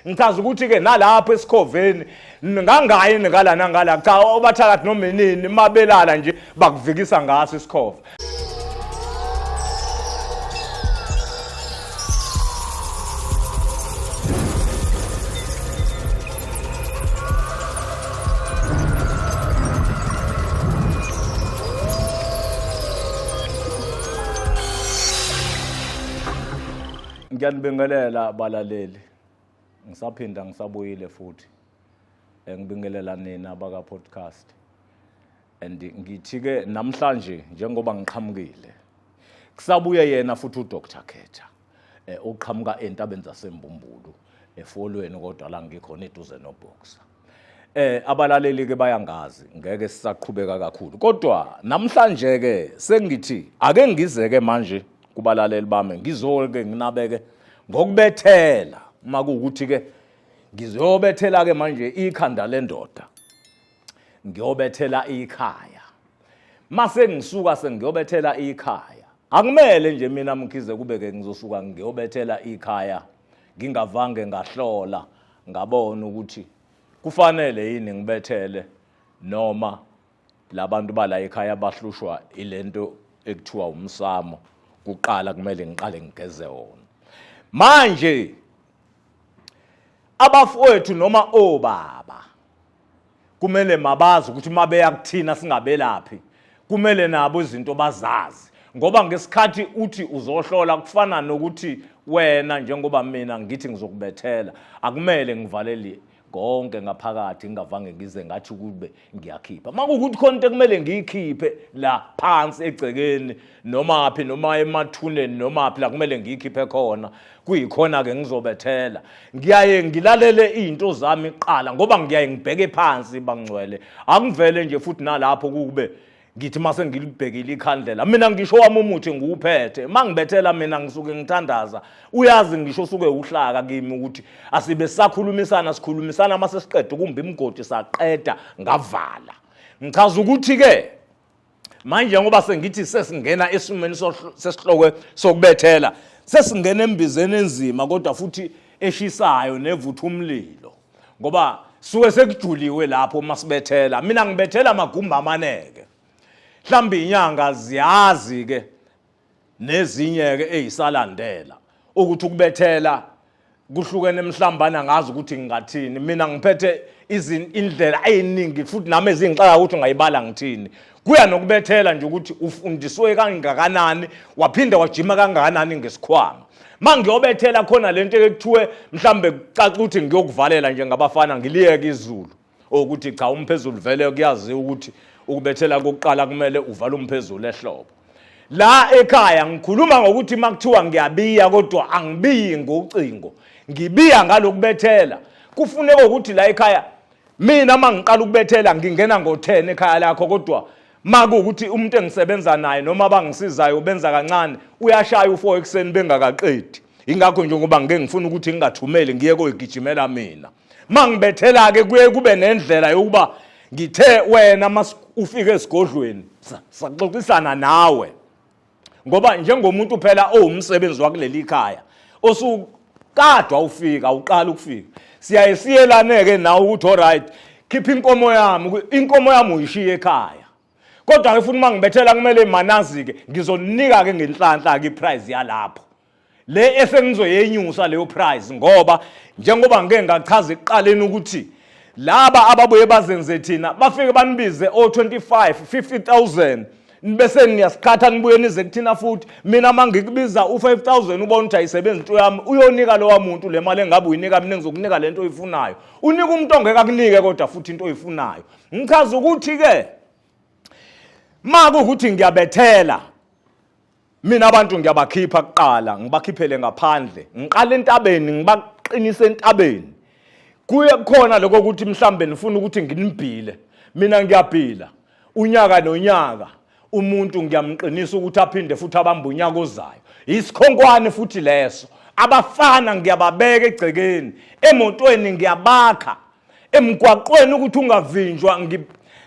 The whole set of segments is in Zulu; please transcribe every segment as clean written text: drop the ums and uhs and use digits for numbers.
ngichaza ukuthi ke nalapho esikhoveni ngangayini ngala nangala cha obathakathi noma inini mabelala nje bakuvikisa ngaso isikhova. Ngiyanibingelela balaleli. Ngisaphinda ngisabuyile futhi. Ngibingelela nina baka podcast. And ngithi ke namhlanje njengoba ngiqhamukile. Kusabuye yena futhi uDr Khetha. Oqhamuka entabeni zaseMbumbulu efolweni kodwa la ngikhona eduze noBoxer. Abalaleli ke bayangazi ngeke sisaqhubeka kakhulu. Kodwa namhlanje ke sengithi ake ngizeke manje kubalaleli bami ngizoke nginabeke ngokubethela makuukuthi ke ngizobethela ke manje ikhanda lendoda ngiyobethela ikhaya mase ngisuka sengiyobethela ikhaya akumele nje mina mkhize kubeke ngizosuka ngiyobethela ikhaya ngingavange ngahlola ngabona ukuthi kufanele yini ngibethele noma labantu bala ekhaya bahlushwa ilento ekuthiwa umsamo kuqala kumele ngiqale ngigeze wona manje abafowethu noma obaba kumele mabazi ukuthi mabeya kuthina singabelaphi kumele nabo izinto bazazi ngoba ngesikhathi uthi uzohlola kufana nokuthi wena njengoba mina ngithi ngizokubethela akumele ngivalele konke ngaphakathi ngingavange ngize ngathi kube ngiyakhipha makuukuthi khona into kumele ngiyikhiphe la phansi egcekeni noma aphi noma emathuneni noma aphi la kumele ngiyikhiphe khona kuyikhona ke ngizobethela ngiyaye ngilalele izinto zami iqala ngoba ngiyaye ngibheke phansi bangcwele akuvele nje futhi nalapho kube ngithi mase ngilibhekile ikhandlela mina ngisho wami umuthi ngiwuphethe mangibethela mina ngisuke ngithandaza uyazi ngisho usuke uhlaka kimi ukuthi asibe sakhulumisana sikhulumisana mase siqeda kumbe imgodi saqeda ngavala ngichaza ukuthi ke manje ngoba sengithi sesingena esimeni sesihloko sokubethela sesingena embizeni enzima kodwa futhi eshisayo nevutha umlilo ngoba suke sekujuliwe lapho masibethela mina ngibethela amagumba amaneke mhlambi inyanga ziyazi ke nezinye ke ezisalandela ukuthi ukubethela kuhlukene emhlambana ngazi ukuthi ngingathini mina ngiphethe indlela eziningi futhi nami ezingixaka ukuthi ngayibala ngithini kuya nokubethela nje ukuthi ufundiswe kangakanani waphinda wajima kangakanani ngesikhwama mangiyobethela khona lento ekuthiwe mhlambe kucaca ukuthi ngiyokuvalela nje ngabafana ngiliyeke izulu ukuthi cha umphezulu vele kuyazi ukuthi ukubethela kokuqala kumele uvale umphezulu ehlobo la ekhaya ngikhuluma ngokuthi makuthiwa ngiyabiya kodwa angibiyi ngocingo ngibiya ngalokubethela kufuneka ukuthi la ekhaya mina mangiqala ukubethela ngingena ngo10 ekhaya lakho kodwa makuukuthi umuntu engisebenza naye noma bangisizayo benza kancane uyashaya u4 ekseni bengakaqedi ingakho nje ngoba ngeke ngifuna ukuthi ngingathumeli ngiye koyigijimela mina mangibethela ke kuye kube nendlela yokuba ngithe wena ufike esigodlweni saxoxisana nawe ngoba njengomuntu phela owumsebenzi wakuleli ikhaya osukadwa ufika uqala ukufika siyaye siyelaneke nawe ukuthi alright khipha inkomo yami uyishiye ekhaya kodwa ke futhi mangibethela kumele manazi ke ngizonika ke ngenhlanhla ke iprice yalapho le esengizoyenyusa leyo price ngoba njengoba ngeke ngachaza eqaleni ukuthi laba ababuye bazenze thina bafike banibize o25 50,000 bese niyasikhatha nibuye nize kuthina futhi mina mangikubiza u5000 ubona ukuthi ayisebenzi into yami uyonika lo wamuntu le mali engabe uyinika mina ngizokunika lento oyifunayo unika umuntu ongeke akunike kodwa futhi into oyifunayo ngichaza ukuthi ke makuukuthi ngiyabethela mina abantu ngiyabakhipha kuqala ngibakhiphele ngaphandle ngiqala entabeni ngibaqinise entabeni kuye khona lokho ukuthi mhlambe nifuna ukuthi nginibhile mina ngiyabhila unyaka nonyaka umuntu ngiyamqinisa ukuthi aphinde futhi abambe unyaka ozayo isikhonkwane futhi leso abafana ngiyababeka egcekeni emotweni ngiyabakha emgwaqweni ukuthi ungavinjwa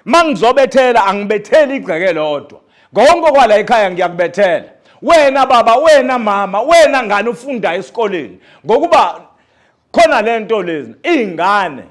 mangizobethela angibetheli igceke lodwa konke kwala ekhaya ngiyakubethela wena baba wena mama wena ngane ufunda esikoleni ngokuba khona lento lezi ingane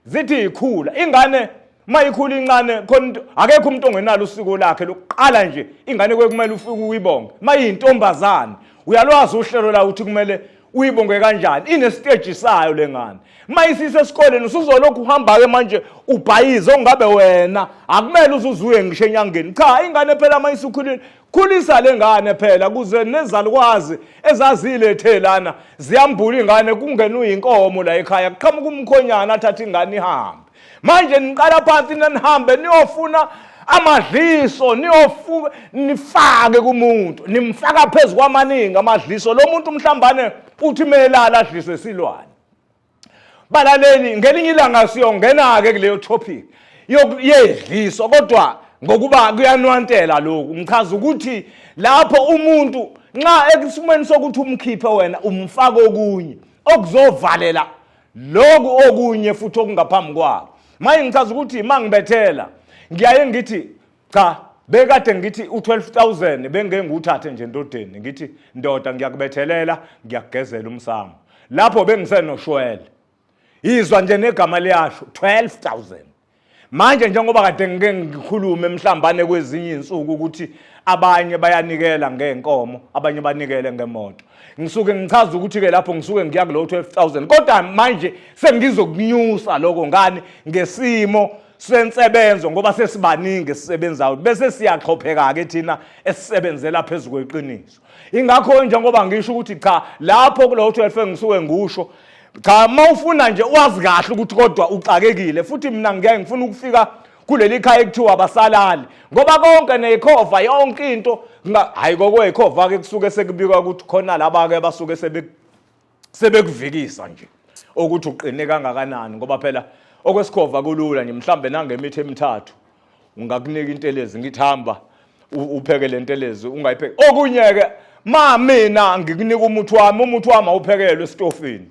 zithi ikhula ingane mayikhula incane khona akekho umuntu ongenalo usiko lakhe lokuqala nje ingane kwekumele ufike uyibonge mayintombazana uyalwazi uhlelo la uthi kumele uyibonge kanjani inestage sayo lengane mayisise esikoleni usuzolokhu uhamba ke manje ubhayize ongabe wena akumele uzuzuye ngisho enyangeni cha ingane phela mayisukhulile khulisa lengane phela kuze nezalukwazi ezazile thelana ziyambula ingane kungena uyinkomo la ekhaya kuqhamuka umkhonyana athatha ingane ihambe manje niqala phansi nihambe niyofuna amadliso nifake kumuntu nimfaka phezulu kwamaningi amadliso lo muntu mhlambane uthi melala adlise silwane balaleli ngelinye ilanga siyongena ke kuleyo topic yedliso kodwa ngokuba kuyanwantela lokhu ngichaza ukuthi lapho umuntu nxa esimweni sokuthi umkhiphe wena umfaka okunye okuzovalela lokhu okunye futhi okungaphambi kwakho manje ngichaza ukuthi mangibethela ngiyaye ngithi cha bekade ngithi u12,000 bengeke nguthathe nje endodeni ngithi ndoda ngiyakubethelela ngiyagezela umsamo lapho bengisenoshwele izwa nje negama liyasho 12,000 manje njengoba kade ngeke ngikhulume emhlambane kwezinye insuku ukuthi abanye bayanikela ngenkomo abanye banikele ngemoto ngisuke ngichaza ukuthi ke lapho ngisuke ngiya kulo 12,000 kodwa manje sengizokunyusa lokho ngani ngesimo sensebenzo ngoba sesibaningi sisebenzayo bese siyaxhopheka ke thina esisebenzela phezulu kweqiniso ingakho njengoba ngisho ukuthi cha lapho kulo 12 ngisuke ngusho cha mawufuna nje wazi kahle ukuthi kodwa uxakekile futhi mina ngifuna ukufika kuleli khaya ekuthiwa abasalali ngoba konke nekhova yonke into hayi kokwekhova ke kusuke sekubika ukuthi khona laba ke basuke sebekuvikisa nje ukuthi uqine kangakanani ngoba phela okwesikhova kulula nje mhlambe nangemithi emithathu ungakunika intelezi ngithamba upheke lentelezi ungayipheki okunye ke mina ngikunika umuthi wami awuphekelwe estofini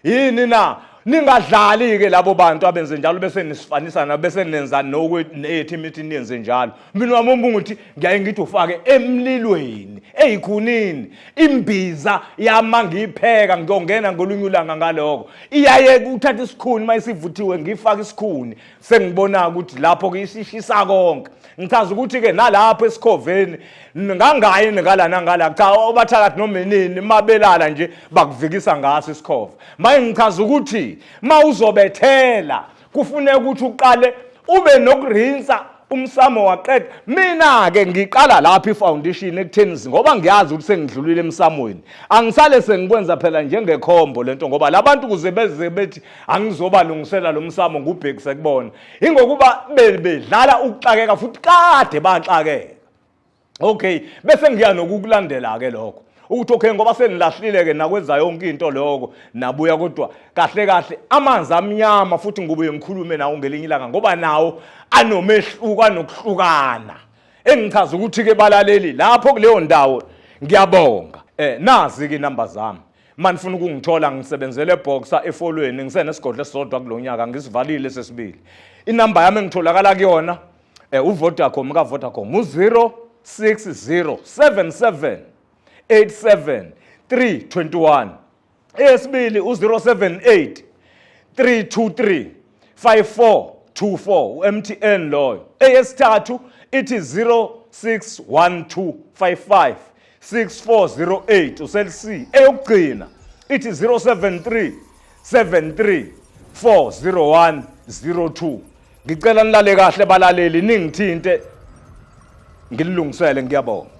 yini na ningadlali ke labo bantu abenze njalo bese nisifanisa na bese nenza nokuthi imithi niyenze njalo mina wami ukuthi ngiyaye ngithi ufake emlilweni eyikhunini imbiza yama ngiyipheka ngiyongena ngolunye ulanga ngaloko iyaye uthatha isikhuni mayisivuthiwe ngifaka isikhuni sengibona ukuthi lapho ke isishisa konke ngichaza ukuthi ke nalapho esikhoveni ngangayi ngala cha obathakathi noma nini mabelala nje bakuvikisa ngaso isikhova manje ngichaza ukuthi mawuzobethela kufuneka ukuthi uqale ube nokurinsa umsamo waqeda mina ke ngiqala lapha ifoundation ekutheni ngoba ngiyazi ukuthi sengidlulile emsamweni angisale sengikwenza phela njengekhombo lento ngoba labantu kuze beze bethi angizoba lungisela lo msamo ngubhekise kubona ingokuba bedlala ukuxakeka futhi kade baxakeka okay bese ngiya nokukulandela ke lokho ukuthi okay ngoba senilahlile ke nakwenza yonke into lokho nabuya kodwa kahle amanzi amnyama futhi ngubuye ngikhulume nawo ngelinye ilanga ngoba nawo anomehluka nokuhlukana engichaza ukuthi ke balaleli lapho kuleyo ndawo ngiyabonga nazi ke number zami manifuna ukungithola ngisebenzele eboxer efolweni ngisenesigodlo esodwa kulonyaka ngisivalile sesibili inamba yami engitholakala kuyona uVodacom ka Vodacom u06077 87 321 esibili u078 323 5424 uMTN loyo eyesithathu ithi 061255 6408 uselc eyokugcina ithi 073 73 40102 ngicela nilale kahle balaleli ningithinte ngilungisele ngiyabonga